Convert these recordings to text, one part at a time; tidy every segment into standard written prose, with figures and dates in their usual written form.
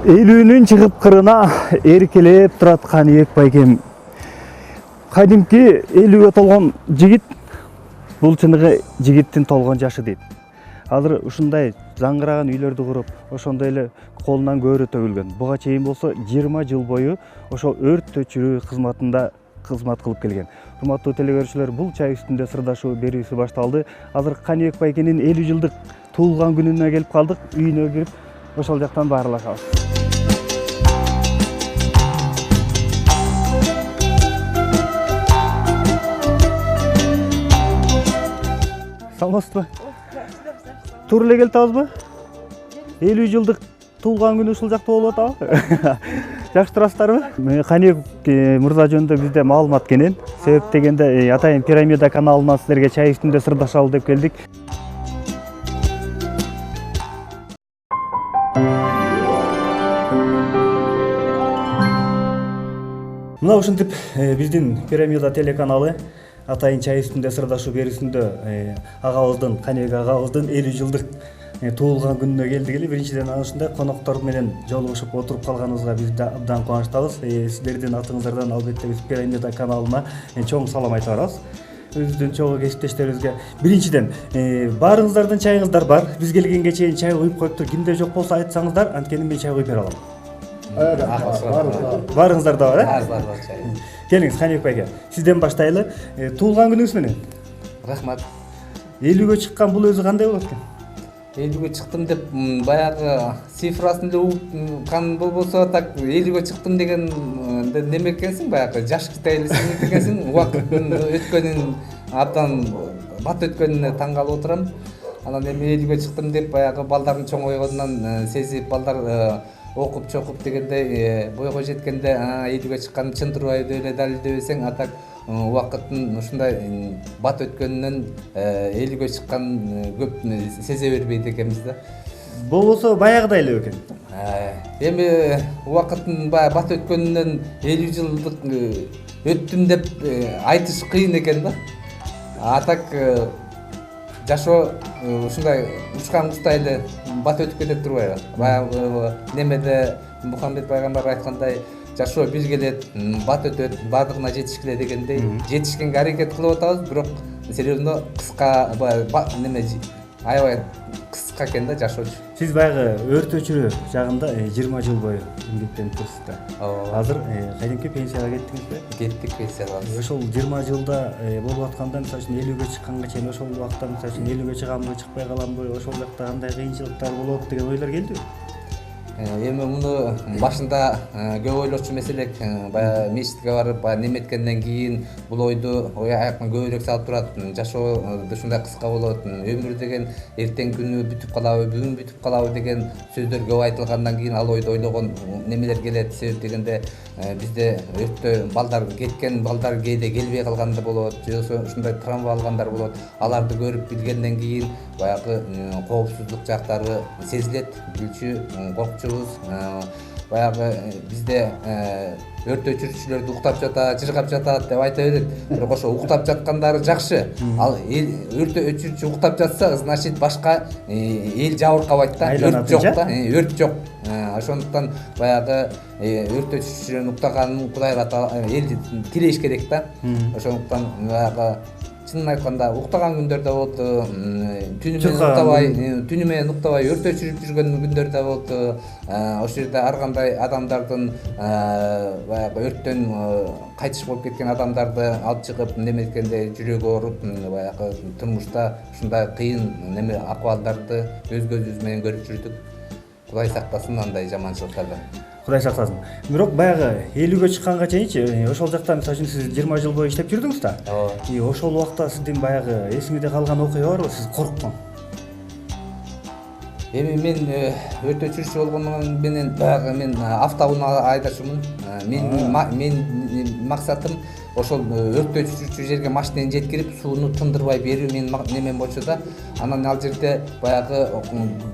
Элүүнүн чыгып кырына эркелеп турат Каныбек байкем. Кадимки элүүгө толгон жигит бул чыныгы жигиттин толгон жашы дейт. Азыр ушундай заңгыраган үйлөрдү куруп, ошондой эле колунан көөрү төгүлгөн. Буга чейин болсо 20 жыл бою ошол өрт өчүрүү кызматында кызмат кылып келген. Урматтуу телекөрүүчүлөр, бул чай үстүндө сырдашуу берүүсү башталды. Азыр Каныбек байкенин 50 жылдык туулган күнүнө келип калдык. Үйүнө кирип, ошол жактан баарлашабыз. Саламатсызбы? Туура эле келип атабызбы? 50 жылдык туулган күнү ушул жакта болуп атабы? Жакшы турасыздарбы? Каныбек мырза жөнүндө бизде маалымат кенен. Себеп дегенде атайын Пирамида каналынан силерге чай үстүндө сырдашалы деп келдик. Мына ушинтип биздин Пирамида телеканалы атайын чай үстүндө сырдашуу берүүсүндө агабыздын, Каныбек агабыздын 50 жылдык туулган күнүнө келдик эле. Биринчиден ana ушундай коноктор менен жолугушуп отуруп калганыбызга биз абдан кубанычтабыз. Сиздердин атыңыздардан албетте биз Пирамида каналына чоң салам айтып барабыз. Өзүбүздүн чогуу кесиптештерибизге. Биринчиден, баарыңыздардын чайыңыздар бар. Биз келгенге чейин чай куюп коюптур. Кимде жок болсо айтсаңыздар, анткени мен чай куюп бере алам. Баарыңыздар да бар, бар чай. Келиңиз Каныбек байке. Сизден баштайлы. Туулган күнүңүз менен. Рахмат. 50гө чыккан бул өзү кандай болот экен? 50гө чыктым деп баягы цифрасын эле уккан болбосо так 50гө чыктым деген неме экенсиң, баягы жаш китайлысың экенсиң. Убакыттын өткөнүн абдан бат өткөнүнө таң калып отурам. Анан эми 50гө чыктым деп баягы балдардын чоңойгонунан сезип, балдар окуп чокуп дегенде бойго жеткенде 50гө чыккан чын турбайбы деп эле далилдебесең, а так убакыттын ушундай бат өткөнүнөн 50гө чыккан көп сезе бербейт экенбиз да. Болбосо баягыдай эле экен. Эми убакыттын бат өткөнүнөн 50 жылдык өттүм деп айтыш кыйын экен да. А так жашоо ушундай учкан куштай эле бат өтүп кетет турбайбы? Баягы немеде Мухаммед пайгамбар айткандай, жашоо бир келет, бат өтөт, баардыгына жетишкиле дегендей, жетишкенге аракет кылып атабыз, бирок все равно кыска неме аябай кыска экен да жашоочу. Сиз баягы өрт өчүрүү жагында 20 жыл бою эмгектенип турсуз да. Азыр кайдимки пенсияга кеттиңизби? Кеттик пенсияга. Ошол 20 жылда болуп атканда, мисалы үчүн 50гө чыкканга чейин ошол убакта мисалы үчүн 50гө чыгамбы, чыкпай каламбы, ошол жакта кандай кыйынчылыктар болот деген ойлор келдиби? Эми муну башында көп ойлочу эмес элек. Баягы мечитке барып, баягы неметкенден кийин бул ойду аякка көбүрөөк салып турат. Жашоо ушундай кыска болот. Өмүр деген эртең күнү бүтүп калабы, бүгүн бүтүп калабы деген сөздөр көп айтылгандан кийин ал ойду ойлогон немелер келет. Себеп дегенде бизде өрттө балдар кеткен, балдар кээде келбей калганда болот, же ушундай травма алгандар болот. Аларды көрүп билгенден кийин баягы коопсуздук жактары сезилет. Билчү, коркчубуз. Баягы бизде өрт өчүрүүчүлөрдү уктап жатат, жыргап жатат деп айта берет. Бирок ошо уктап жаткандары жакшы. Ал өрт өчүрүүчү уктап жатса, значит башка эл жабыркабайт да. Өрт жок да, өрт жок. Ошондуктан баягы өрт өчүрүүчүлөрдүн уктаганын Кудайга эл тилеш керек да. Ошондуктан баягы чынын айтканда уктаган күндөр да болду, түнү менен уктабай өрт өчүрүп жүргөн күндөр да болду. Ошол жерде ар кандай адамдардын баягы өрттөн кайтыш болуп кеткен адамдарды алып чыгып неметкенде жүрөгү ооруп, баягы турмушта ушундай кыйын неме акыбалдарды өз көзүбүз менен көрүп жүрдүк. Кудай сактасын андай жаманчылыктардан. Кудай сактасын. Бирок баягы 50гө чыкканга чейинчи ошол жакта мисалы үчүн сиз 20 жыл бою иштеп жүрдүңүз да. Ошол убакта сиздин баягы эсиңизде калган окуя барбы? Сиз корккон? Эми мен өрт өчүрүүчү болгондон менен баягы мен автоунаа айдашымын. Мен максатым ошол өрт өчүрүүчү жерге машинени жеткирип, сууну тындырбай берүү менин немем болчу да. анан ал жерде баягы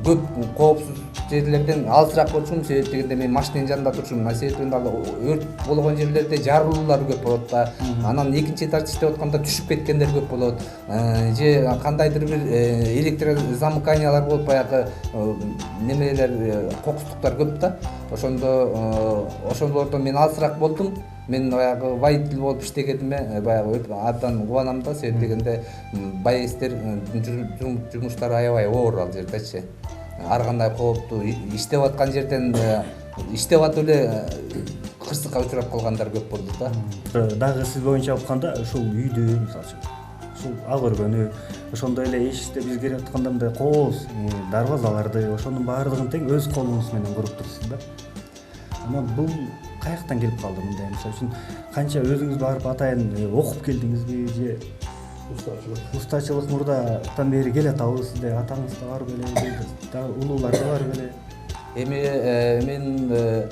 көп коопсуз жерлерден алысыраак болчумун. Себеп дегенде мен машинанын жанында турчумун. Себебинде ал өрт болгон жерлерде жарылуулар көп болот да. Анан экинчи этажда иштеп атканда түшүп кеткендер көп болот. Же кандайдыр бир электрозамыканиялар болуп баягы немелер кокустуктар көп да. Ошондордон мен алысыраак болдум. Мен баягы водитель болуп иштегениме баягы абдан кубанам да. Себеп дегенде баэстер жумуштары аябай оор ал жердечи. Ар кандай кооптуу иштеп аткан жерден иштеп атып эле кырсыкка учурап калгандар көп болду да. Дагы сиз боюнча айтканда ушул үйдү мисалы ушул ак өргөнү ошондой эле эшикте биз кирип атканда мындай кооз дарбазаларды ошонун баардыгын тең өз колуңуз менен куруп турсуз да. Анан бул каяктан келип калды мындай? Мисалы үчүн канча өзүңүз барып атайын окуп келдиңизби же устачылык мурдатан бери келатабыз сизде атаңыз да бар беле, дагы улуулар да бар беле? Эми мен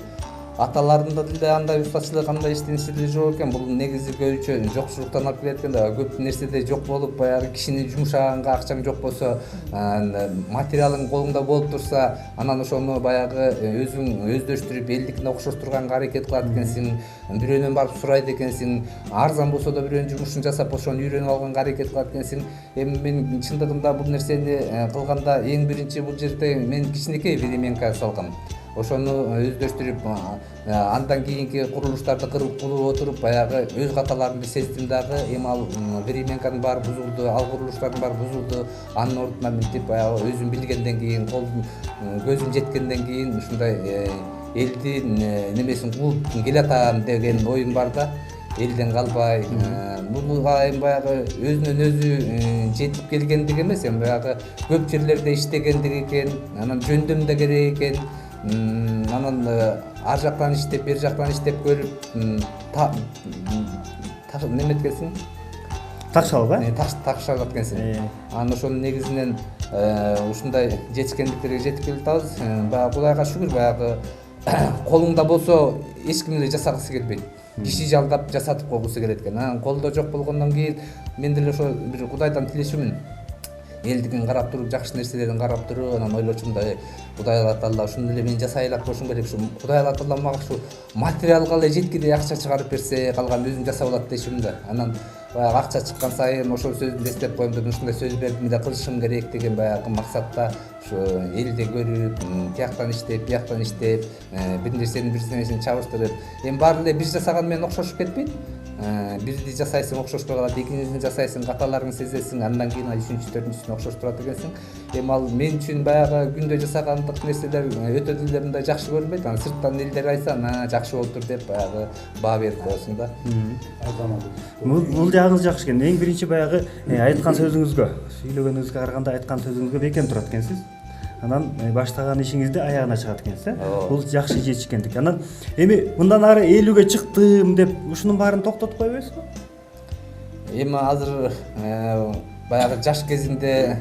аталарында деле андай устачылык андай иштениши деле жок экен. Бул негизи көбүнчө жокчулуктан алып келет экен да. Көп нерседе жок болуп баягы кишини жумшаганга акчаң жок болсо, материалың колуңда болуп турса, анан ошону баягы өзүң өздөштүрүп элдикине окшоштурганга аракет кылат экенсиң. Бирөөнөн барып сурайт экенсиң. Арзан болсо да бирөөнүн жумушун жасап ошону үйрөнүп алганга аракет кылат экенсиң. Эми мен чындыгында бул нерсени кылганда эң биринчи бул жерде мен кичинекей переменка салгам. Ошону өздөштүрүп, андан кийинки курулуштарды кылып отуруп, баягы өз каталарымды сездим дагы. Эми ал переменканын баары бузулду, ал курулуштардын баары бузулду. Анын ордуна мынтип баягы өзүм билгенден кийин, көзүм жеткенден кийин ушундай элдин немесин кууп келатам деген оюм бар да. Элден калбай, буга эми баягы өзүнөн өзү жетип келгендик эмес, эми баягы көп жерлерде иштегендик экен, анан жөндөм да керек экен. Анан ар жактан иштеп, бер жактан иштеп көрүп, неметкенсиң? Такшалып, такшалып экенсиң. Анан ошонун негизинен ушундай жетишкендиктерге жетип келатабыз. Баягы Кудайга шүгүр, баягы колуңда болсо эч ким эле жасагысы келбейт. Киши жалдап жасатып койгусу келет экен. Анан колдо жок болгондон кийин мен деле ошо бир Кудайдан тилешимин. Элдигин карап туруп, жакшы нерселерин карап туруп, анан ойлочумун да, Кудай Алла ушуну эле мен жасай алат болушум керек. Ушу Кудай Алла мага ушу материалга эле жеткидей акча чыгарып берсе, калган өзүм жасап алат дешимин да. Анан баягы акча чыккан сайын ошол сөздү эстеп коем да, ушундай сөз бердим эле кылышым керек деген баягы максатта ушу элди көрүп, тияктан иштеп, бияктан иштеп, бир нерсени чабыштырып, эми баары эле бир жасаган менен окшошуп кетпейт. Бирди жасайсың, окшошпой калат, экинчисин жасайсың, каталарың сезесиң, андан кийин үчүнчү, төртүнчүсүн окшоштурат экенсиң. Эми ал мен үчүн баягы күндө жасагандык нерселер өтө деле мындай жакшы көрүнбөйт. Анан сырттан элдер айтса, жакшы болуптур деп баягы баа берип коесуң да. Бул жагыңыз жакшы экен. Эң биринчи баягы айткан сөзүңүзгө, сүйлөгөнүңүзгө караганда айткан сөзүңүзгө бекем турат экенсиз. Анан баштаган ишиңизди аягына чыгат экенсиз. Бул жакшы жетишкендик. Анан эми мындан ары 50ге чыктым деп ушунун баарын токтотуп койбойсузбу? Эми азыр баягы жаш кезинде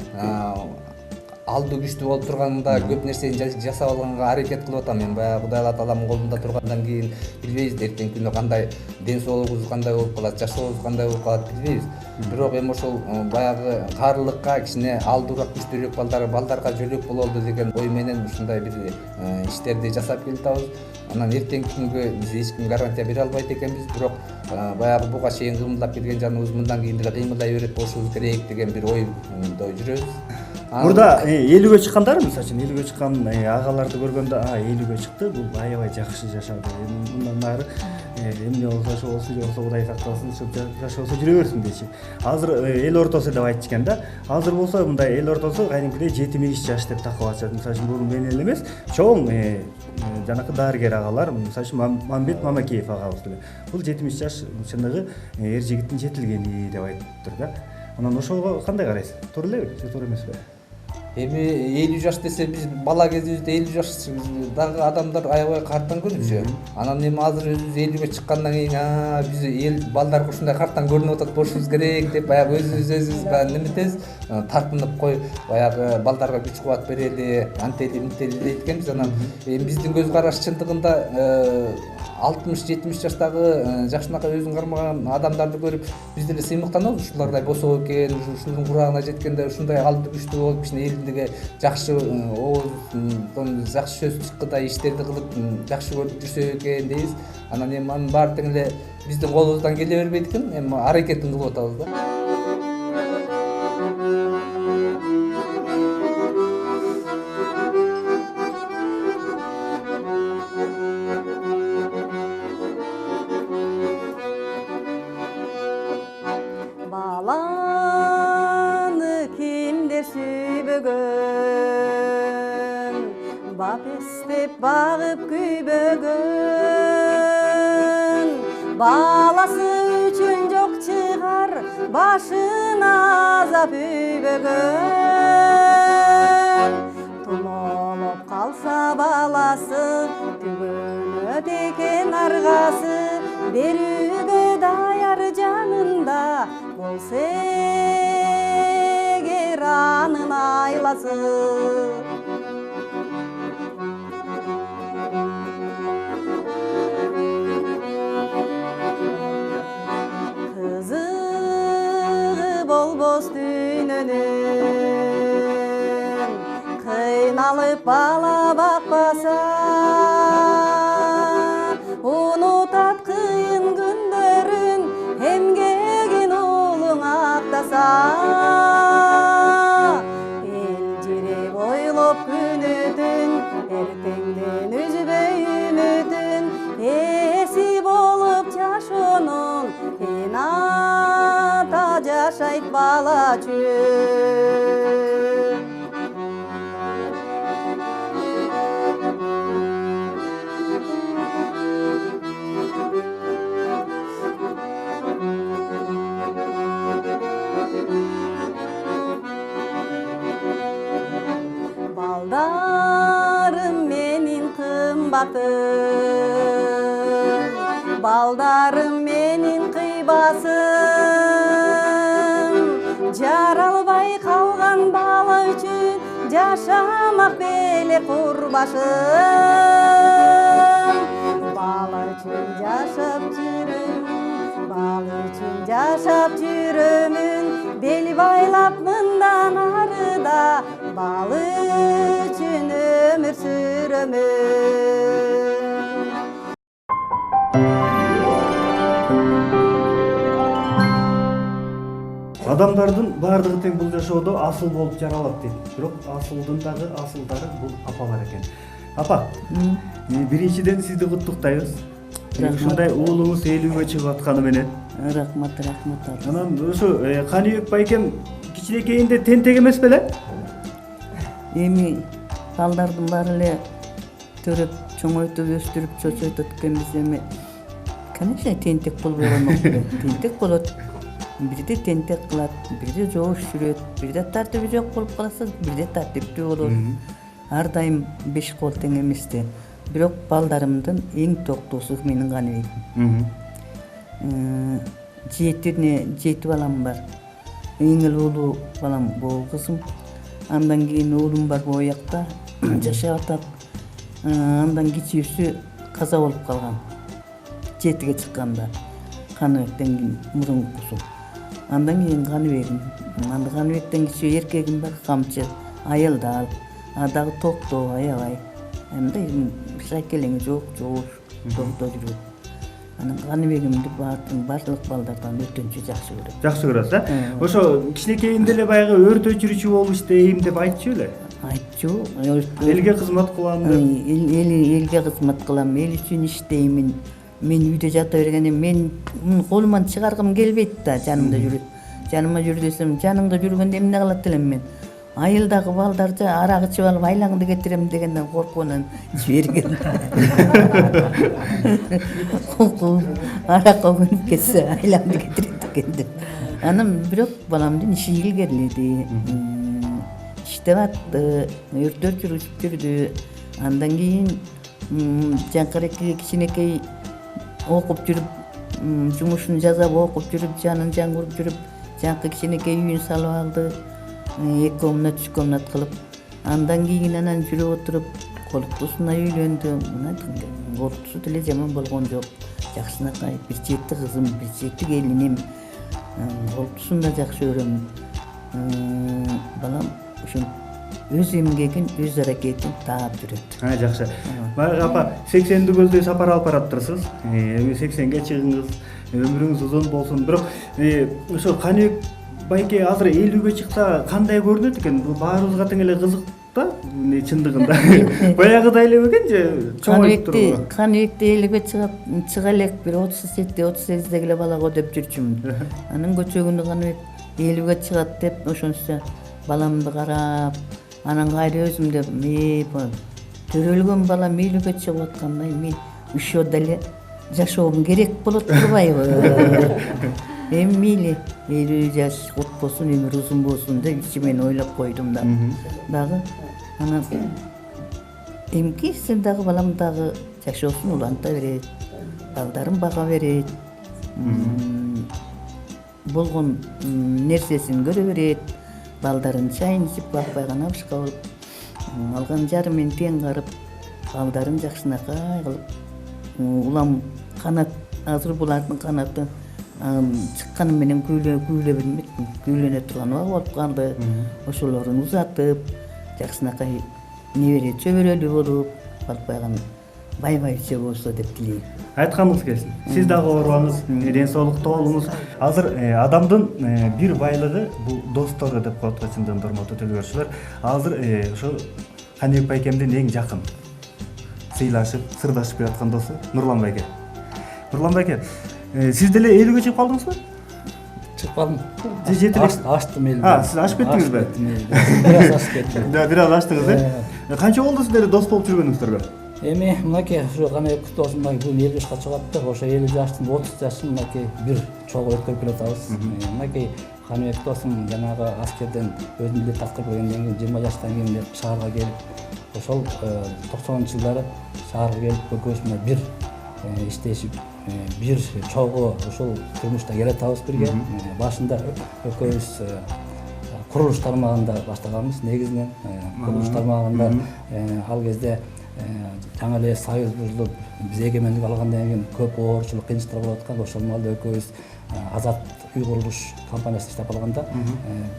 алдуу күчтүү болуп турганда көп нерсени жасап алганга аракет кылып атам. Мен баягы Кудай Тааланын колунда тургандан кийин билбейбиз эртеңки күнү кандай ден соолугубуз кандай болуп калат, жашообуз кандай болуп калат билбейбиз. Бирок эми ошол баягы каарылыкка кичине алдуураак күчтүүрөөк балдарга жөлөк бололду деген ой менен ушундай бир иштерди жасап келатабыз. Анан эртеңки күнгө биз эч ким гарантия бере албайт экенбиз, бирок баягы буга чейин кыймылдап келген жаныбыз мындан кийин деле кыймылдай берет болушубуз керек деген бир ойдо жүрөбүз. Мурда 50ге чыккандар, мисалы үчүн 50ге чыккан агаларды көргөндө, 50ге чыкты, бул аябай жакшы жашады. Мындан ары эмне болсо ошо болсун, же болсо Кудай сактасын, ушул жашоосу жүрө берсин дечи. Азыр эл ортосу деп айтчу экен да. Азыр болсо мындай эл ортосу кайдымкыдей 70 жаш деп такып атышат. Мисалы үчүн бул мен эле эмес, чоң жанакы дарыгер агалар, мисалы үчүн Мамбет Мамакеев агабыз деле. Бул 70 жаш чындыгы эр жигиттин жетилгени деп айтыптыр да. Анан ошого кандай карайсыз? Туура элеби, же туура эмеспи? Эми 50 жаш десе биз бала кезибизде 50 жаштагы адамдар аябай карттан көрүнчү. Анан эми азыр өзүбүз 50ге чыккандан кийин биз эл балдарга ушундай карттан көрүнүп атат болушубуз керек деп баягы өзүбүз баягы неметебиз, тартынып кой баягы балдарга күч кубат берели, антели мынтели дейт экенбиз. Анан эми биздин көз караш чындыгында 60-70 жаштагы жакшынакай өзүн кармаган адамдарды көрүп биз деле сыймыктанабыз. Ушулардай босоо экен, ушунун курагына жеткенде ушундай калды күчтүү болуп кичине элдиге жакшы ооздон жакшы сөз чыккыдай иштерди кылып жакшы көрүп жүрсө экен дейбиз. Анан эми анын баары тең эле биздин колубуздан келе бербейт экен. Эми аракетин кылып атабыз да. Баланы кимдер сүйбөгөн, бап эстеп багып күйбөгөн, баласы үчүн жок чыгар башын азап үйбөгөн. Тумолоп калса баласы түгөнөт экен аргасы, берүүгө даяр жанында болсо эгер анын айласы. Кызыгы болбос дүйнөнүн, кыйналып бала бакпаса, унутат кыйын күндөрүн, эмгегин улуң актаса. Элжиреп ойлоп күнүтүн, эртеңден үзбөй үмүтүн, эси болуп жашоонун, эн ата жашайт бала үчүн. Балдарым менин кымбатым, балдарым менин кыйбасым, жаралбай калган бала үчүн жашамак беле курбашым. Бала үчүн жашап жүрөмүн, бала үчүн жашап жүрөмүн, бел байлап мындан арыда бал үчүн өмүр сүрөмүн. Адамдардын баардыгы тең бул жашоодо асыл болуп жаралат дейт. Бирок асылдын дагы асылдары бул апалар экен. Апа, биринчиден сизди куттуктайбыз. Ушундай уулуңуз 50ге чыгып атканы менен. Рахмат. Анан ошо Каныбек байкем кичинекейинде тентек эмес беле? Эми балдардын баары эле төрөп, чоңойтуп, өстүрүп, чочойтуп эткенбиз. Эми конечно тентек болбой коймок беле. Тентек болот. Бирде тентек кылат, бирде жоош жүрөт, бирде тартиби жок болуп калса, бирде тартиптүү болот. Ар дайым 5 кол тең эмести. Бирок балдарымдын эң токтуусу менин Каныбеким. 7 балам бар. Эң эле улуу балам бул кызым. Андан кийин уулум бар бул жакта жашап атат. Андан кичүүсү каза болуп калган. 7ге чыкканда. Каныбектен кийин мурункусу. Андан кийин Каныбегим. Анда Каныбектен кичүү эркегим бар, камчы, айылдал. Дагы токтоо аябай. Эмне шакелең жок, токтоо жүрөт. Анан Каныбегимди баардык балдардан өтөнчү жакшы көрөт. Жакшы көрөсүз, Ошо кичинекейинде эле баягы өрт өчүрүүчү болуп иштейм деп айтчу эле. Айтчу. Элге кызмат кылам деп. Элге кызмат кылам, эл үчүн иштеймин. Мен үйдө жата бергенде мен колуман чыгаргым келбейт да, жанымда жүрөт. Жаныма жүр десем, жаныңда жүргөндө эмне кылат элем мен? Айылдагы балдарча арак ичип алып айлаңды кетирем дегенден коркуунан жиберген. Аракка көнүп кетсе айлаңды кетирет экен деп. Анан бирок баламдын иши илгериледи. иштеп атты, өрттөр жүрүшүп жүрдү. Андан кийин жаңкыреки кичинекей окуп жүрүп, жумушун жасап окуп жүрүп, жанын жаңгырып жүрүп, жаңкы кичинекей үйүн салып алды. 2 комнат, 3 комнат кылып. Андан кийин анан жүрүп отуруп, колуктусуна үйлөндү. Мына колуктусу деле жаман болгон жок. Жакшынакай, бир чети кызым, бир чети келиним. Колуктусун да жакшы көрөм. Балам ошо өз эмгегин, өз аракетин таап жүрөт. Жакшы. Баягы апа 80-ди көздөй сапар алып бараптырсыз. 80ге чыгыңыз, өмүрүңүз узун болсун. Бирок ошо Каныбек байке азыр 50ге чыкса кандай көрүнөт экен? Бул баарыбызга тең эле кызык да, чындыгында. Баягыдай эле бекен же чоңоюп турбу? Каныбекти 50ге чыга элек бир 37-38 эле балага деп жүрчүмүн. Анын көчөгүндө Каныбек 50ге чыгат деп ошончо баламды карап, анан кайра өзүм деп, төрөлгөн балам 50ге чыгып аткандай мен ушо деле жашоом керек болот турбайбы? Эми мейли 50 жаш кут болсун, өмүр узун болсун деп ичимен ойлоп койдум да. Дагы анан эмки сен дагы балам дагы жашоосун уланта берет, балдарын бага берет, болгон нерсесин көрө берет, балдарын чайын ичип бакпай гана абышка болуп, алган жары менен тең карып, балдарын жакшынакай кылып, улам канат, азыр булардын канаты чыкканы менен күйлө билмекмин, күйлөнө турган убак болуп калды. Ошолорун узатып, жакшынакай небере чөбөрөлүү болуп, балпайган бай-байча болсо деп тилейм. Айтканыңыз келсин. Сиз дагы оорубаңыз, ден соолукта болуңуз. Азыр адамдын бир байлыгы бул достору деп коет чындыгында, урматтуу телегөрүүчүлөр. Азыр ошо Каныбек байкемдин эң жакын сыйлашып, сырдашып жаткан досу Нурлан байке. Нурлан байке, сиз деле 50ге чыгып калдыңызбы? Чыгып калдым. Аштым элди. Сиз ашып кеттиңизби? Бир аз ашып кеттим. Бир аз аштыңыз, Канча болду сиздер дос болуп жүргөнүңүздөргө? Эми мынакей ушу Каныбек досум бүгүн 50 жашка чыгат да, ошо 50 жаштын 30 жашын мынакей бир чогуу өткөрүп келатабыз. Мынакей Каныбек досум жанагы аскерден өзүн билет аткарып келгенден кийин 20 жаштан кийин шаарга келип, ошол 90-жылдары шаарга келип экөөбүз менен бир иштешип, бир чогуу ушул турмушта келатабыз бирге. Башында экөөбүз курулуш тармагында баштаганбыз. Негизинен курулуш тармагында ал кезде жаңы эле союз бузулуп, биз эгемендик алгандан кийин көп оорчулук, кыйынчылыктар болуп аткан. Ошол маалда экөөбүз Азат үй курулуш компаниясында иштеп калганда,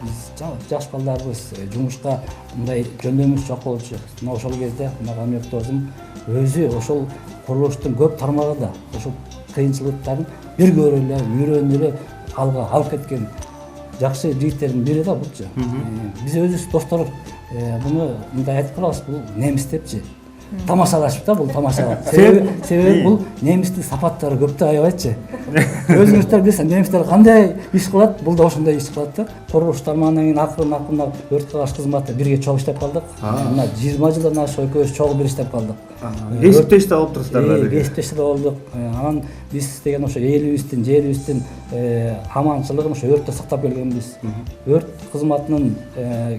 биз жаш балдарыбыз жумушка мындай жөндөмүбүз жок болчу. Мына ошол кезде Каныбек досум өзү ошол курулуштун көп тармагында ошол кыйынчылыктарын бир көрүп эле, үйрөнүп эле алга алып кеткен жакшы жигиттердин бири да булчу. Биз өзүбүз достор буну мындай айтып калабыз, бул немис депчи. Тамашалашып да, бул тамаша. Себеби бул немистин сапаттары көп да аябайчы. Өзүңүздөр билесиз, немистер кандай иш кылат, бул да ошондой иш кылат да. Курулуш тармагынан кийин акырын өрт кылгыч кызматы бирге чогуу иштеп калдык. Мына 20 жылдан ашык экөөбүз чогуу бир иштеп калдык. Бесиптеште болуп турсуздар да. Бесиптеште болдук. Анан биз деген ошо элибиздин, жерибиздин аманчылыгын ошо өрттө сактап келгенбиз. Өрт кызматынын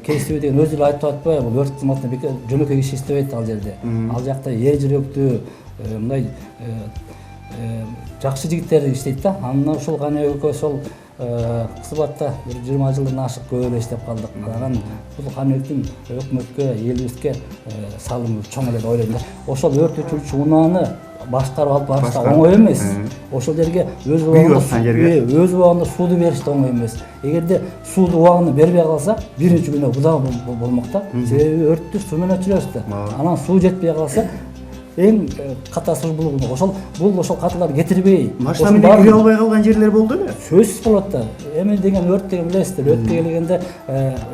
кесиби деген өзү эле айтып атпайбы? Бул өрт кызматында жөнөкөй киши иштебейт ал жерде. Ал жакта эл жүрөктүү, мындай жакшы жигиттер иштейт да. Анан ошол Каныбек экөө ошол кызматта 20 жылдан ашык көп эле иштеп калдык. Анан бул Каныбектин өкмөткө, элибизге салымы чоң эле деп ойлойм да. Ошол өрт өчүрүүчү унааны башкарып алып барыш да оңой эмес. Ошол жерге өз убагында сууду бериш да оңой эмес. Эгерде сууду убагында бербей калса, биринчи күнү буда болмок да. Себеби өрттү суу менен өчүрөбүз да. Анан суу жетпей калса, эң катасы бул ошол катыларды кетирбей, машина менен кире албай калган жерлер болду беле? Сөзсүз болот да. Эми деген өрт деген билесиздер, өрткө келгенде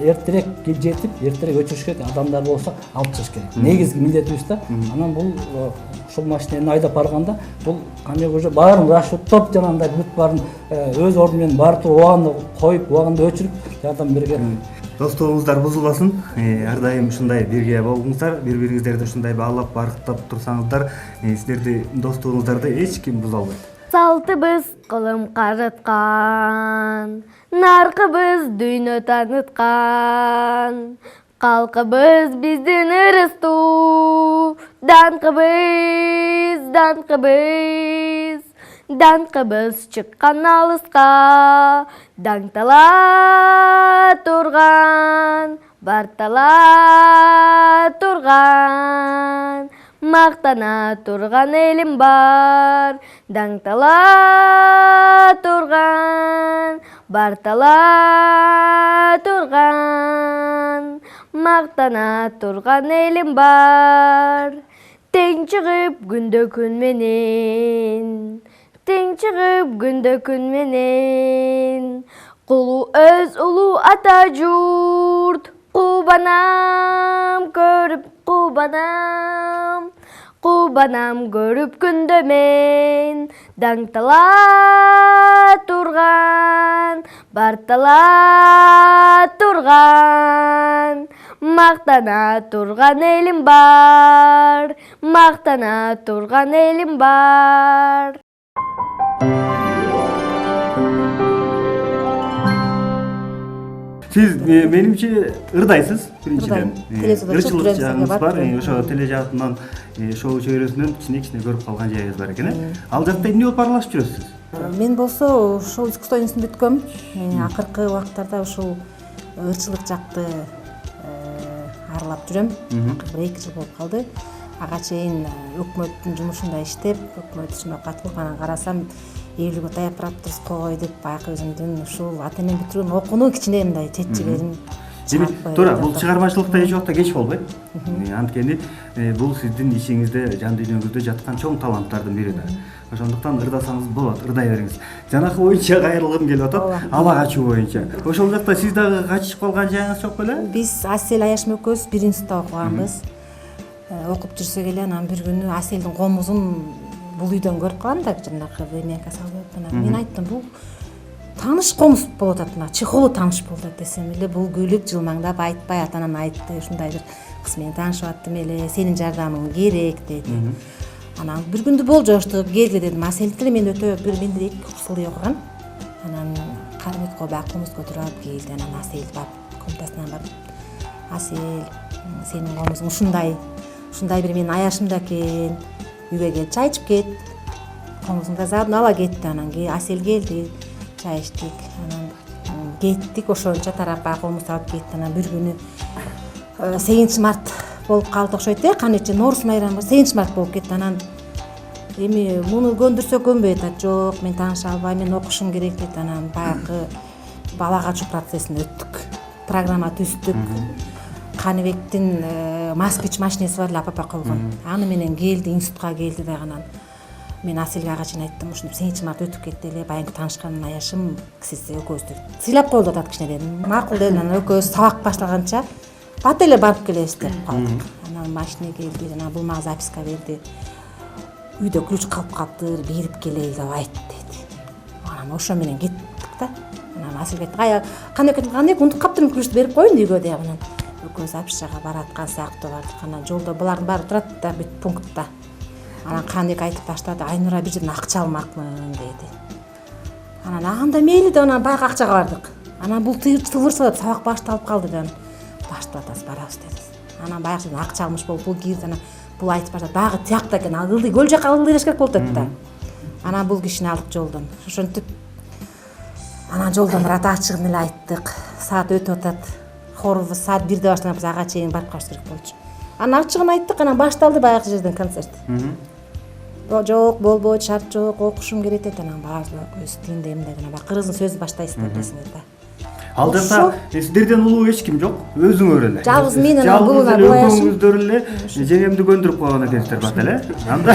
эртерээк жетип, эртерээк өчүрүш керек, адамдар болсо алып чыгыш керек. Негизги милдетибиз да. Анан бул ушул машинени айдап барганда, бул Каныбек уже баарын расчеттоп, жанагындай бүт баарын өз ордуну менен баары туруп убагында коюп, убагында өчүрүп жардам берген. Достугуңуздар бузулбасын. Ар дайым ушундай бирге болуңуздар, бири-бириңиздерди ушундай баалап, барктап турсаңыздар, сиздерди достугуңуздарды эч ким буза албайт. Салтыбыз кылым карыткан, наркыбыз дүйнө таныткан. Халқыбыз біздің ырысту, даңқыбыз, даңқыбыз шыққан алысқа, даңтала тұрған, бартала тұрған, мақтана тұрған елім бар, даңтала тұрған, бартала тұрған, мақтана тұрған елім бар. Тең шығып күнді күн менен, тең шығып күнді күн менен, құлу өз ұлу ата жұрт, қубанам көріп, қубанам көріп күнді мен, даңтала тұрған, бартала тұрған, мақтана тұрған елім бар, мақтана тұрған елім бар. Сиз менимче ырдайсыз биринчиден. Телевизордо чыгып Ырчылык жүрөбүз, жагыңыз бар. бар. Ошо теле жаатынан шоу чөйрөсүнөн кичине көрүп калган жайыңыз бар экен. Ал жакта эмне болуп аралашып жүрөсүз? Мен болсо ушул искусство институтун бүткөм. Акыркы убактарда ушул ырчылык жакты аралап жүрөм. Бир 2 жыл болуп калды. Ага чейин өкмөттүн жумушунда иштеп, өкмөт ишине катылып, анан карасам 50-ге таяп бараптырсыз кой деп, баягы өзүмдүн ушул ата энем бүтүргөн окууну кичине мындай чет-чегерин Демек, туура, бул чыгармачылыкта эч убакта кеч болбойт. Анткени бул сиздин ишиңизде, жан дүйнөңүздө жаткан чоң таланттардын бири да. Ошондуктан ырдасаңыз болот, ырдай бериңиз. Жанакы боюнча кайрылгым келип атат, ала качуу боюнча. Ошол жакта сиз дагы качышып калган жайыңыз жок беле? Биз Асел Аяшым экөөбүз бир институтта окуганбыз. Окуп жүрсөк эле анан бир күнү Аселдин комузун бул үйдөн көрүп калам да, жанакы времянка салып анан мен айттым, бул тааныш комуз болуп атат, мына чехолу тааныш болуп атат десем эле, бул күлүп жылмаңдап айтпай ата-анам айтты, ушундай бир кыз менен таанышып аттым эле, сенин жардамың керек деди. Анан бир күндү болжоштук, келгиле дедим. Асел деле мен өтө бир менде 2 курс ылдый окуган. Анан кармитко баягы комуз көтөрүп келди, анан Асел барып комнатасынан барып, Асел, сенин комузуң ушундай бир менин аяшымда экен, үйгө кел, чай ичип кет. Комузуңду заодно ала кетти. Анан Асел келди, чай иштик. Анан кеттик, ошончо тарап баягы комузду алып кетти. Анан бир күнү 8 март болуп калды окшойт э, канече Нооруз майрамы 8 март болуп кетти. Анан эми муну көндүрсө көнбөйт, жок, мен тааныша албайм, мен окушум керек дейт. Анан баягы бала качуу процессин өттүк, программа түздүк. Каныбектин москвич машинеси бар эле, апа койгон. Аны менен келди, институтка келди дагы. Анан мен Аселге ага чейин айттым, ушинтип 8 март өтүп кетти эле, баягы таанышкан аяшым сиз экөөбүздү сыйлап коелу атат кичине дедим. Макул дедим. Анан экөөбүз сабак башталганча бат эле барып келебиз деп калдык. Анан машина келди, жана бул мага записка берди. Үйдө ключ калып калыптыр, берип келейли деп айтты деди. Анан ошо менен кеттик да. Анан Аселге айттым, кандай унутуп каптырмын, ключту берип коеюн үйгө деп. Анан экөөбүз записчага бараткан сыяктуу бардык. Анан жолдо булардын баары турат да бүт пунктта. Анан Каныбек айтып баштады, Айнура бир жерден акча алмакмын деди. Анан анда мейли деп анан баягы акчага бардык. Анан бул тывырса деп сабак башталып калды деп баштап атасыз, барабыз деди. Анан баягы жерден акча алмыш болуп бул кирди. Анан бул айтып баштады, баягы тиякта экен, ылдый көл жака ылдыйраш керек болуп атат да. Анан бул кишини алдык жолдон. Ошентип анан жолдон рат ачыгын эле айттык. Саат өтүп атат. Хорубуз саат 1-де баштанабыз, ага чейин барып калыш керек болчу. Анан ачыгын айттык, анан башталды баягы жерден концерт. Жок, болбойт, шарт жок, окушум керек дейт. Анан баары өз тилинде эмне гана бар. Кыргыздын сөзү баштайсыздар десиңер да. Ал жакта сиздерден улуу эч ким жок, өзүңөр эле. Жалгыз мен анан булуна Өзүңөр эле жеңемди көндүрүп койгон экенсиздер бат эле. Анда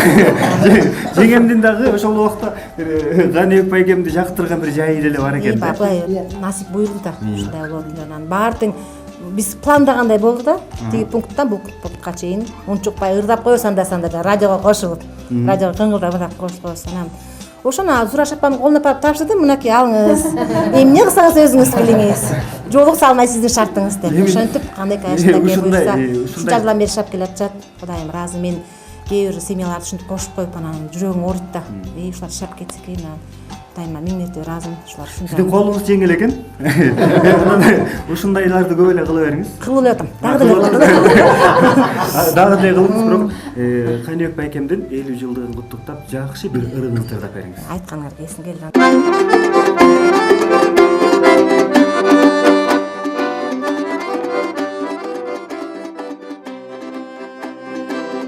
жеңемдин дагы ошол убакта Каныбек байгемди жактырган бир жайы деле бар экен да. Баягы насип буйрду да. Ушундай болду. Анан баардык биз пландагандай болду да. Тиги пункттан бул пунктка чейин унчукпай ырдап коебуз, анда-санда радиого кошулуп, радиого кыңгылдап ырдап коебуз. Анан ошону Зураш апамдын колуна барып тапшырдым, мынакей алыңыз. Эмне кылсаңыз өзүңүз билиңиз. Жолук салмай сиздин шартыңыз деп. Ошентип кандайкы аяшында буйрса, ушул жардам берип шап келе атышат. Кудайым ыраазы. Мен кээ бир семьяларды ушинтип кошуп коюп анан жүрөгүм ооруйт да. Ушулар шап кетсе экен. дайыма миңнете ыраазымын ушулар Сиздин колуңуз жеңил экен. Анан ушундайларды көп эле кыла бериңиз. кылып эле атам дагы деле Дагы деле кылыңыз, бирок Каныбек байкемдин 50 жылдыгын куттуктап жакшы бир ырыгыңызды тырдап бериңиз. айтканыңарга эсим келди.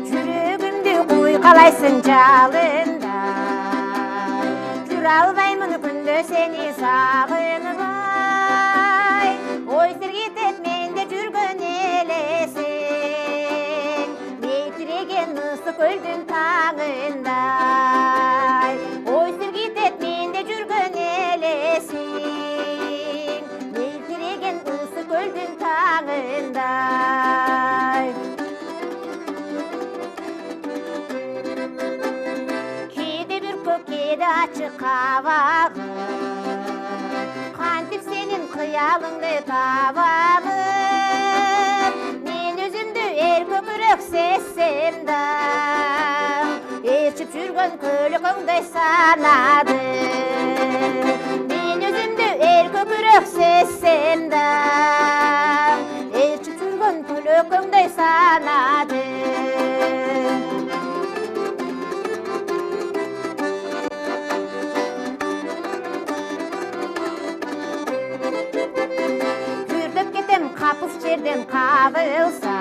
Жүрөгүмдү куйкалайсың жалында, жүрө албаймын күндө сени сагынбай. Ой сергитет менде жүргөн элесиң, мейтиреген ысык көлдүн таңындай. Ой сергитет менде жүргөн элесиң, мейтиреген ысык көлдүн таңындай. Кейде бүркөк, кейде ачык кабагым, кантип сенин кыялыңды табамын. Мен өзүмдү эр көкүрөк сезсем да, ээрчип жүргөн көлөкөңдөй санадым. Мен өзүмдү эр көкүрөк сезсем да, ээрчип жүргөн көлөкөңдөй санадым. Kapız жерден kabılsam,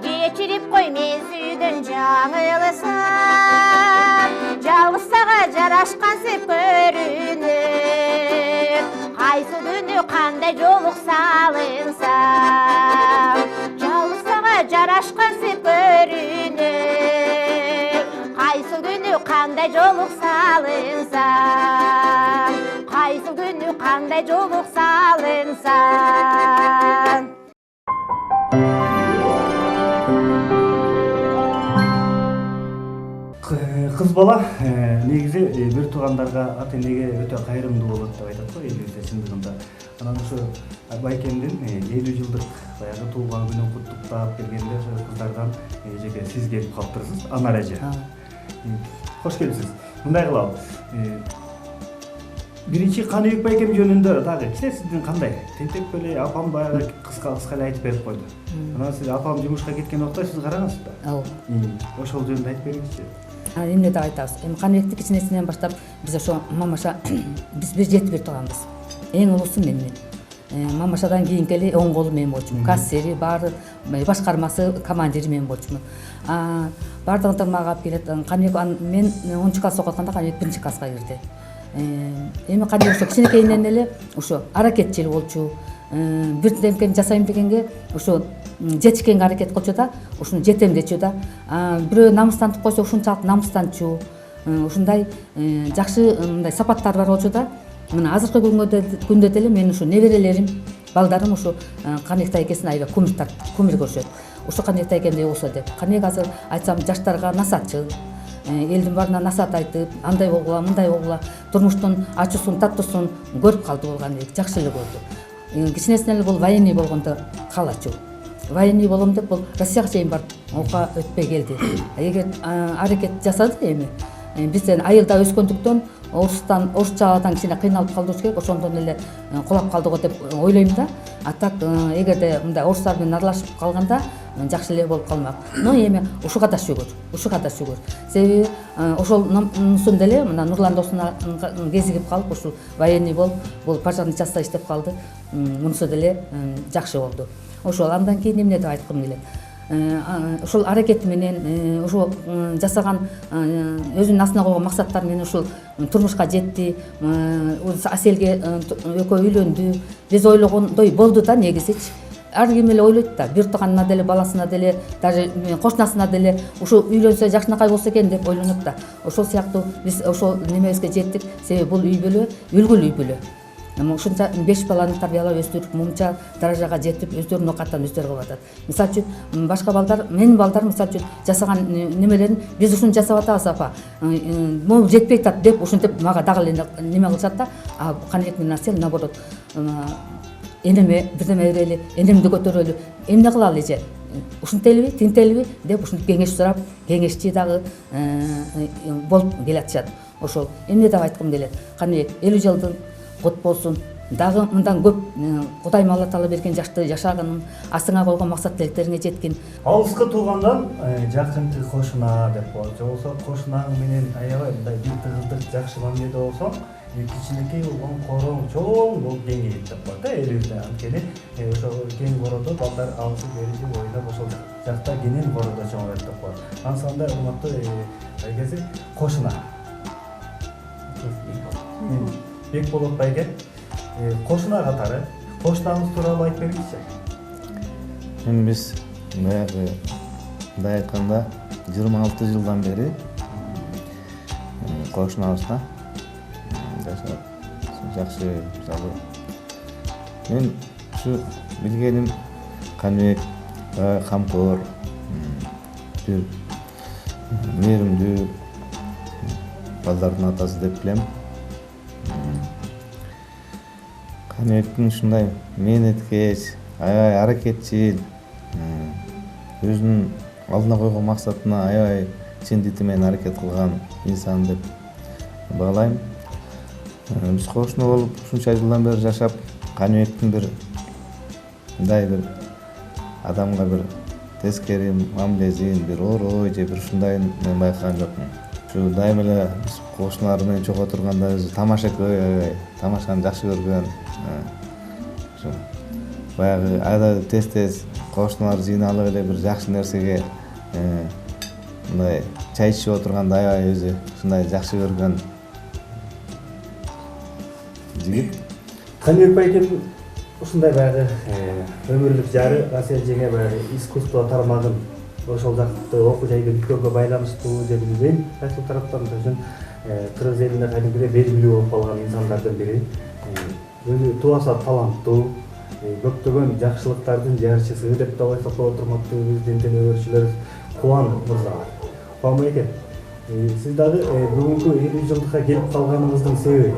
geçirip koy men sүйдөн жаңылсам. Жалгыз сага жарашкансып көрүнүп, кайсы күнү кандай жолук салынсам. Жалгыз сага жарашкансып көрүнүп, кайсы күнү кандай жолук салынсам. Кайсы күнү кандай жолук салынсам. Кыз бала негизи бир туугандарга ата энеге өтө кайрымдуу болот деп айтат го элибизде чындыгында. Анан ушу байкемдин 50 жылдык баягы туулган күнүн куттуктап келгенде ошо кыздардан эжеге сиз келип калыптырсыз, Анар эже. Кош келипсиз. Мындай кылалы. Биринчи Каныбек байкем жөнүндө дагы сиздин кандай? Тентек беле апам баягы кыска эле айтып берип койду. Анан сиз апам жумушка кеткен убакта сиз карагансыз да? Ооба. Ошол жөнүндө айтып бериңизчи. Эмне деп айтабыз? Эми Каныбекти кичинесинен баштап биз ошо мамаша биз бир жети бир тууганбыз. Эң улуусу менмин. Мамашадан кийинки эле оң колу мен болчумун. Кассери баары, башкармасы командири мен болчумун. Бардыгын тырмак алып келет. Каныбек мен 10 класс окутканда Каныбек 1 класска кирди. Эми Каныбек ошо кичинекейинен эле ошо аракетчил болчу. Бир демкени жасайм дегенге ошо жетишкенге аракет кылчу да, ушуну жетем дечү да. Бирөө намыстантып койсо ушунчалык намыстанчу. Ушундай жакшы мындай сапаттары бар болчу да. Мына азыркы күндө деле менин ушу неберелерим, балдарым ушу Каныбек айкесин аябай кумир көрүшөт. Ушу Каныбек айкемдей болсо деп. Каныбек азыр айтсам жаштарга насаатчыл. Элдин баарына насаат айтып, андай болгула, мындай болгула, турмуштун ачуусун, таттуусун көрүп калды болгон эле, жакшы эле көрдү. Кичинесинен эле бул военный болгондо калачу. Военный болом деп бул Россияга чейин барып окуа өтпөй келди. Эгер аракет жасады эми бизден айылда өскөндүктөн орусчадан кичине кыйналып калдыбыз керек, ошондон эле кулап калдыго деп ойлойм да. А так эгерде мындай орустар менен аралашып калганда жакшы эле болуп калмак. Но эми ушуга да шүгүр. Себеби ошолнусун деле мына Нурлан досуна кезигип калып ушул военный болуп, бул пожарный частта иштеп калды. Мунусу деле жакшы болду. Ошол андан кийин эмне деп айткым келет. Ушул аракети менен ушул жасаган өзүнүн астына койгон максаттары менен ушул турмушка жетти. Аселге экөө үйлөндү. Биз ойлогондой болду да негизичи. Ар ким эле ойлойт да, бир тууганына деле, баласына деле, даже кошунасына деле ушу үйлөнсө жакшынакай болсо экен деп ойлонот да. Ошол сыяктуу биз ошол немебизге жеттик. Себеби бул үй бүлө үлгүлүү үй бүлө. Ушунча 5 баланы тарбиялап өстүрүп, мынча даражага жетип, өздөрүнүн окаттан өздөрү кылып атат. Мисалы үчүн башка балдар, менин балдарым мисалы үчүн жасаган немелерин биз ушуну жасап атабыз апа. Могу жетпей атат деп ушинтип мага дагы эле неме кылышат да. Каныбек менен Асел наоборот энеме бирдеме берели, энемди көтөрөлү. Эмне кылалы эже? ушинтелби тинтелби деп ушинтип кеңеш сурап кеңешчи дагы болуп келатышат. Ошол эмне деп айткым келет, Каныбек 50 жылдын кут болсун, дагы мындан көп Кудайым Алла Таала берген жашты жашаганың, астыңа койгон максат тилектериңе жеткин. Алыска туугандан жакынчы кошуна деп коет. Же болсо кошунаң менен аябай мындай бир тыгыздык жакшы мамиледе болсоң, кичинекей болгон короң чоң болуп кеңейет деп коет. Элибизде анткени ошо кең кородо балдар алысып беришип ойноп ошол жакта кенен кородо чоңойот деп коет. Ансанда урматтуу байгеси кошуна. Бекболот байге кошуна катары кошунаңыз тууралуу айтып бериңизчи. Эми биз баягы мындай айтканда 26 жылдан бери кошунабызда жашап жакшы мисалы мен ушу билгеним Каныбек камкор бир мээримдүү балдардын атасы деп билем. Каныбектин ушундай мээнеткеч, аябай аракетчил, өзүнүн алдына койгон максатына аябай чын дити менен аракет кылган инсан деп баалайм. Биз кошуна болуп ушунча жылдан бери жашап, Каныбектин бир мындай бир адамга бир тескери мамилесин, бир орой же бир ушундайын мен байкаган жокмун. Ушу дайыма эле биз кошуналар менен чогуу отурганда өзү тамашакөй, тамашаны жакшы көргөн. Ушу баягы айда тез кошуналар жыйналып эле бир жакшы нерсеге мындай чай ичип отурганда аябай өзү ушундай жакшы көргөн жигит. Каныбек байкем ушундай баягы өмүрлүк жары Асел жеңе баягы искусство тармагын ошол жакты окуу жайды бүткөнгө байланыштуу деп билбейм. Кайсыл тараптан өзүн Кыргыз элинде кадимгидей белгилүү болуп калган инсандардын бири. Өзү туаса таланттуу, көптөгөн жакшылыктардын жарчысы деп да айтсак болот. Урматтуу президенттин өбөрчүлөр Кубан мырза. Кубан байке, сиз дагы бүгүнкү 50 жылдыкка келип калганыңыздын себеби?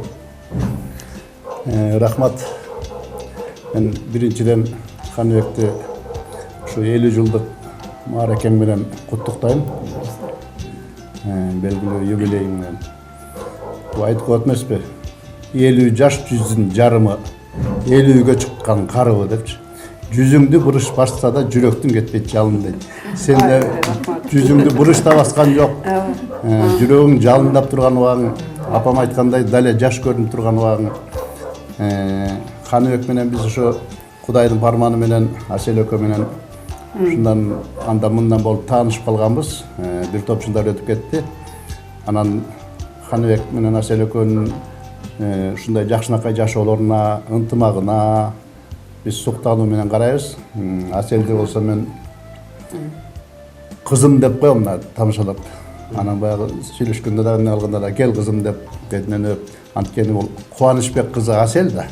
Рахмат. Мен биринчиден Каныбекти ушу 50 жылдык мааракең менен куттуктайм. Белгилүү юбилейиң менен. Бул айтып коет эмеспи? 50 жаш жүздүн жарымы 50-ге чыккан карыбы депчи. Жүзүңдү бурыш басса да жүрөктүн кетпейт жалын дейт. Сен да жүзүңдү бурышта баскан жок. Жүрөгүң жалындап турган убагың, апам айткандай дале жаш көрүнүп турган убагың. Каныбек менен биз ошо Кудайдын парманы менен Асел экөө менен ушундан андан мындан болуп таанышып калганбыз. Бир топ жылдар өтүп кетти. Анан Каныбек менен Асел экөөнүн ушундай жакшынакай жашоолоруна, ынтымагына биз суктануу менен карайбыз. Аселди болсо мен кызым деп коем мына тамашалап. Анан баягы сүйлөшкөндө дагы эмне кылганда да кел кызым деп бетинен өп. Анткени бул Кубанычбек кызы Асел да.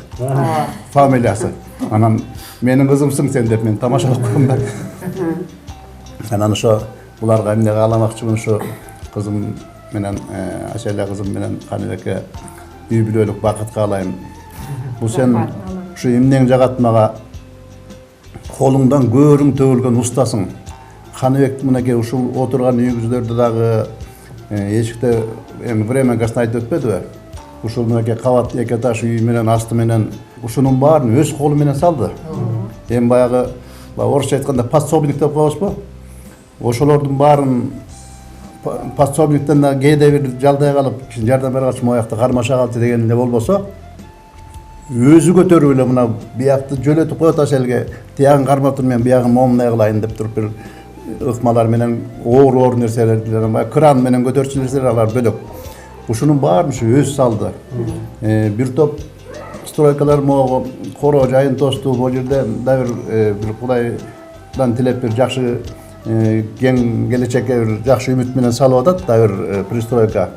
Фамилиясы. Анан менин кызымсың сен деп мен тамашалап коем да. Анан ошо буларга эмне кааламакчымын, ошо кызым менен Аселя кызым менен Каныбекке үй бүлөлүк бакыт каалайм. Бул сен ушу эмнең жагат мага колуңдан көөрүң төгүлгөн устасың. Каныбек мынакей ушул отурган үйүңүздөрдө дагы эшикте эми временкасын айтып өтпөдүбү? Ушул мынакей кабат 2 этаж үй менен асты менен ушунун баарын өз колу менен салды. Эми баягы орусча айтканда подсобник деп коебузбу? Ошолордун баарын подсобниктен да кээде бир жалдай калып жардам бере калчу, моякты кармаша калчу дегенде болбосо, өзү көтөрүп эле мына биякты жөлөтүп коет Аселге, тиягын кармап туруп мен биягын момундай кылайын деп туруп бир ыкмалар менен оор нерселер менен кран менен көтөрчү нерселер алар бөлөк. Ушунун баарын ушу өзү салды. Бир топ стройкалар могу коро жайын тосту, бул жерде да бир Кудайдан тилеп бир жакшы кең келечекке бир жакшы үмүт менен салып атат, да бир пристройка.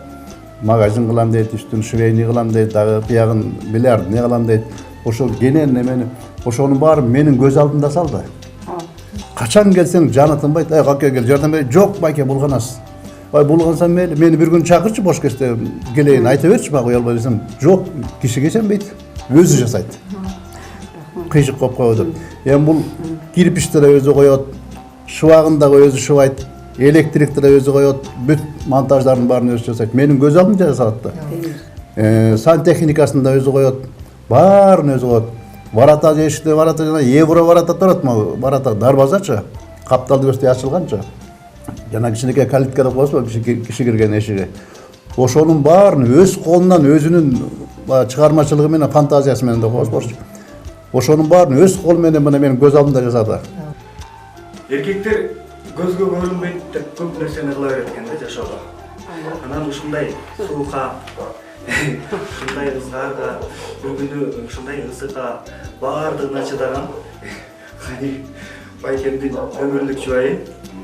Магазин кылам дейт, үстүн швейный кылам дейт, дагы биягын бильярдный кылам дейт. Ошол кенен эмени, ошонун баарын менин көз алдымда салды. Качан келсең жаны тынбайт, каке кел жардам бер. Жок байке булганасыз. Булгансам мейли, мени бир күн чакырчы бош кезде келейин, айта берчи мага уялбай десем, жок, кишиге сенбейт, өзү жасайт. Кыйшык коюп коет деп. Эми бул кирпичти да өзү коет, шыбагындагы өзү шыбайт, электрикти да өзү коет, бүт монтаждардын баарын өзү жасайт. Менин көз алдымда жасалат да. Сантехникасын да өзү коет, баарын өзү коет. Барата эшикте барата жана евро барата турат, барата дарбазачы, капталды көздөй ачылганчы. Жана кичинекей калитка деп коесузбу, киши кирген эшиги. Ошонун баарын өз колунан өзүнүн чыгармачылыгы менен, фантазиясы менен деп коесузбу. Ошонун баарын өз колу менен мына менин көз алдымда жасады. Эркектер көзгө көрүнбөйт деп көп нерсени кыла берет экен да жашоодо. Анан ушундай суука, ушундай ызгарга, бир күнү ушундай ысыкка баардыгына чыдаган Байкемдин өмүрлүк жубайы,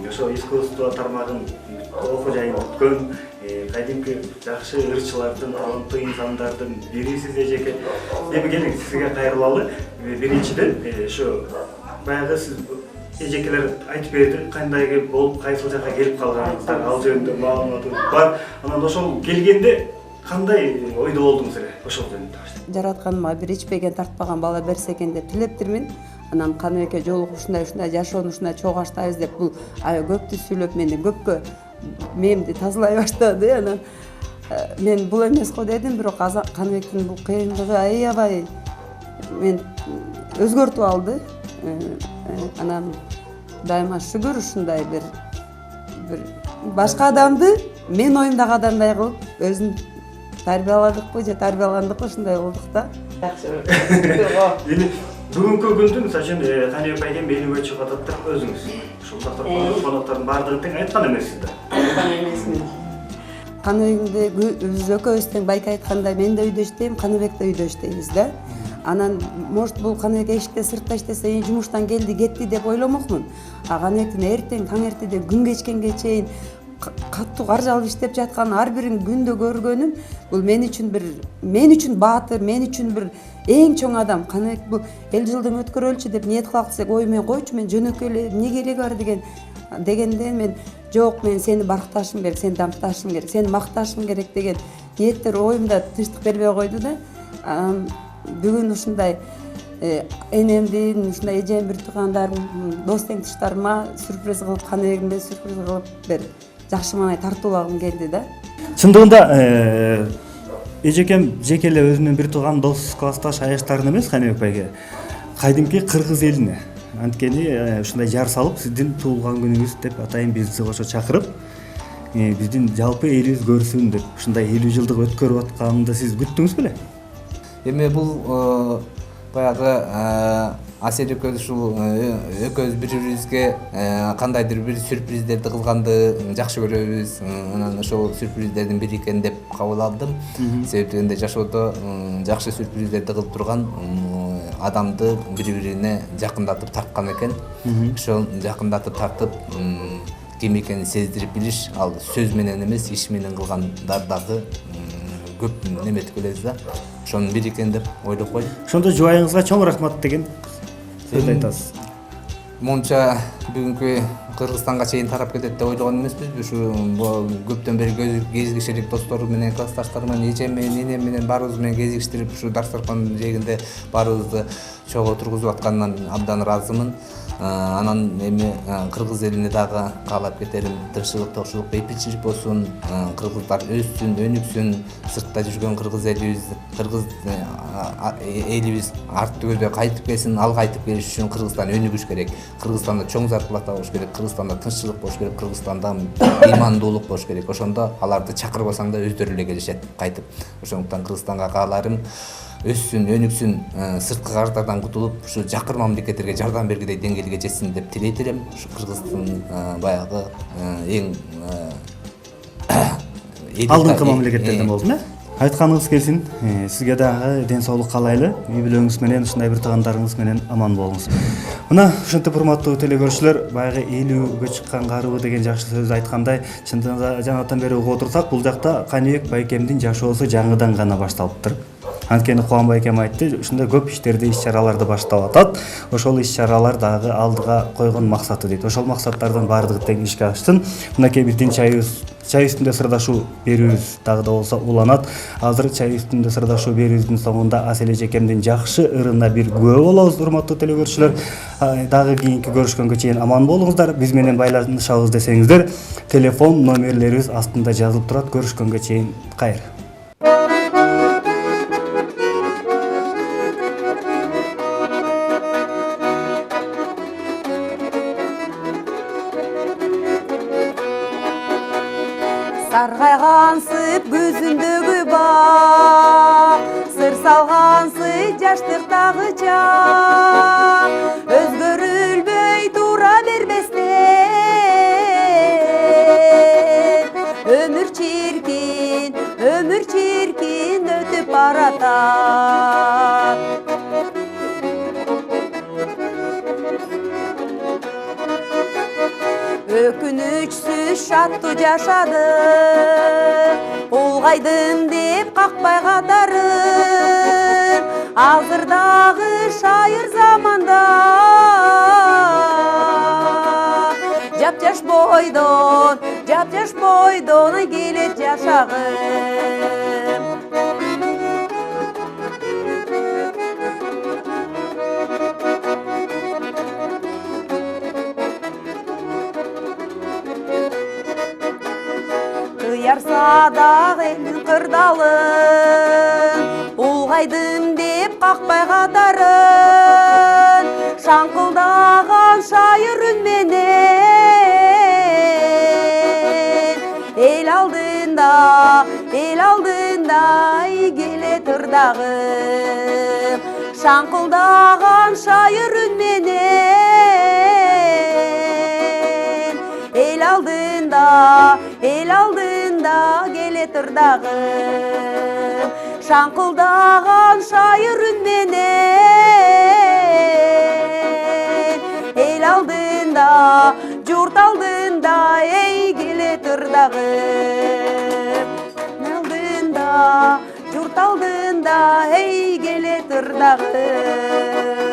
ошо искусство тармагын окуу жайын бүткөн, кадимки жакшы ырчылардын, таланттуу инсандардын бири сиз эжеке. Эми келиңиз сизге кайрылалы. Биринчиден, ошо баягы сиз эжекелер айтып берди, кандай болуп, кайсыл жака келип калганыңыздар, ал жөнүндө маалыматыңыз бар. Анан ошол келгенде кандай ойдо болдуңуз эле ошол жөнүндө? Жаратканыма бир ичпеген тартпаган бала берсе экен деп тилептирмин. Анан Каныбекке жолугуп ушундай жашоону ушундай чогуу баштайбыз деп бул көптү сүйлөп мени көпкө мээмди тазалай баштады. Анан мен бул эмес го дедим, бирок Каныбектин бул кыйынлыгы аябай мен өзгөртүп алды. Анан дайыма шүгүр ушундай бир башка адамды мен оюмдагы адамдай кылып өзүн тарбияладыкпы же тарбияландыкпы ушундай болдук да. Эми бүгүнкү күндү мисалы үчүн Каныбек байкем мени чыгып атат өзүңүз. Ушул коноктордун баардыгын тең айткан эмессиз да. Айткан эмесмин. Каныбегимди биз экөөбүз тең байке айткандай мен да үйдө иштейм, Каныбек да үйдө иштейбиз да. Анан может бул Каныбек эшикте сыртта иштесе, жумуштан келди, кетти деп ойломокмун. Каныбектин эртең таң эртеде күн кечкенге чейин катуу каржалып иштеп жаткан ар бирин күндө көргөнүм бул мен үчүн баатыр, мен үчүн бир эң чоң адам. Каныбек бул эл жылдың өткөрөлчү деп ниет кылак десек, ой мен койчу, мен жөнөкөй эле эмне кереги бар дегенде мен жок, мен сени баркташым керек, сени дамыташым керек, сени макташым керек деген ниеттер оюмда тынчтык бербей койду да. Бүгүн ушундай энемдин, ушундай эжем, бир туугандарым, дос теңдештарима сюрприз кылып, Каныбегимди сюрприз кылып бир жакшы маанай тартуулагым келди да. Чындыгында эжекем жеке эле өзүнүн бир тууган дос, классташ, аяштарын эмес Каныбек байке. Кайдимки кыргыз элине. Анткени ушундай жар салып, сиздин туулган күнүңүз деп атайын бизди кошо чакырып, биздин жалпы элибиз көрсүн деп ушундай 50 жылдык өткөрүп атканды сиз күттүңүз беле? Эми бул баягы Асел экөөбүз ушул экөөбүз бири-бирибизге кандайдыр бир сюрприздерди кылганды жакшы көрөбүз. Анан ошол сюрприздердин бири экен деп кабыл алдым. Себеби дегенде жашоодо жакшы сюрприздерди кылып турган адамды бири-бирине жакындатып тарткан экен. Ошол жакындатып тартып ким экенин сездирип билиш, ал сөз менен эмес, иш менен кылгандар дагы көп неметип келебиз да. Ошонун бири экен деп ойлоп койдум. Ошондо жубайыңызга чоң рахмат деген сөз айтасыз. Монча бүгүнкү Кыргызстанга чейин тарап кетет деп ойлогон эмеспиз. Ушу көптөн бери кезигишерлик достору менен, классташтар менен, эжем менен, энем менен баарыбыз менен кезигиштирип, ушу дастархан жээгинде баарыбызды чогуу тургузуп атканынан абдан ыраазымын. Анан эми кыргыз элине дагы каалап кетерим, тынччылык, токчулук, бейбитчилик болсун, кыргыздар өссүн, өнүксүн, сыртта жүргөн кыргыз элибиз арты көздөй кайтып келсин. Ал кайтып келиш үчүн Кыргызстан өнүгүш керек. Кыргызстанда чоң зарплата болуш керек, Кыргызстанда тынччылык болуш керек, Кыргызстанда ыймандуулук болуш керек. Ошондо аларды чакырбасаң да өздөрү эле келишет кайтып. Ошондуктан Кыргызстанга кааларым өссүн, өнүксүн, сырткы карыздардан кутулуп, ушу жакыр мамлекеттерге жардам бергидей деңгээлге жетсин деп тилейт элем. Ушу Кыргыздын баягы эң алдыңкы мамлекеттерден болсун, айтканыңыз келсин. Сизге дагы ден соолук каалайлы. Үй бүлөңүз менен, ушундай бир туугандарыңыз менен аман болуңуз. Мына ушинтип урматтуу телекөрүүчүлөр, баягы 50-ге чыккан карыбы деген жакшы сөз айткандай, чындыгында жанатан бери угуп отурсак, бул жакта Каныбек байкемдин жашоосу жаңыдан гана башталыптыр. Анткени Кубан байкем айтты, ушундай көп иштерди, иш-чараларды баштап атат. Ошол иш-чаралар дагы алдыга койгон максаты дейт. Ошол максаттардын баардыгы тең ишке ашсын. Мынакей биздин чайыбыз чай үстүндө сырдашуу берүүбүз дагы да болсо уланат. Азыр чай үстүндө сырдашуу берүүбүздүн соңунда Асель эжекемдин жакшы ырына бир күбө болобуз, урматтуу телекөрүүчүлөр. Дагы кийинки көрүшкөнгө чейин аман болуңуздар. Биз менен байланышабыз десеңиздер, телефон номерлерибиз астында жазылып турат. Көрүшкөнгө чейин кайыр. Сарғайғансып көзүндөгү бак, сыр салғансып жаштыктагы чак, өзгөрүлбөй тура бербестен өмүр чиркин өтүп баратат. Өкүнүчсүз шаттуу жашадым, улгайдым деп какпай катарын, азырдагы шайыр заманда жапжаш бойдон келет жашагым. Кыярса дагы элдин кырдалын, улгайдым деп какпай катарын, шаңкылдаган шайыр үн менен эл алдында келет ырдагым. Шаңкылдаган шайыр үн менен эл алдында келет ырдагым. Шаңкылдаган шайыр үн менен эл алдында, журт алдында келет ырдагым. Алдында, журт алдында келет ырдагым.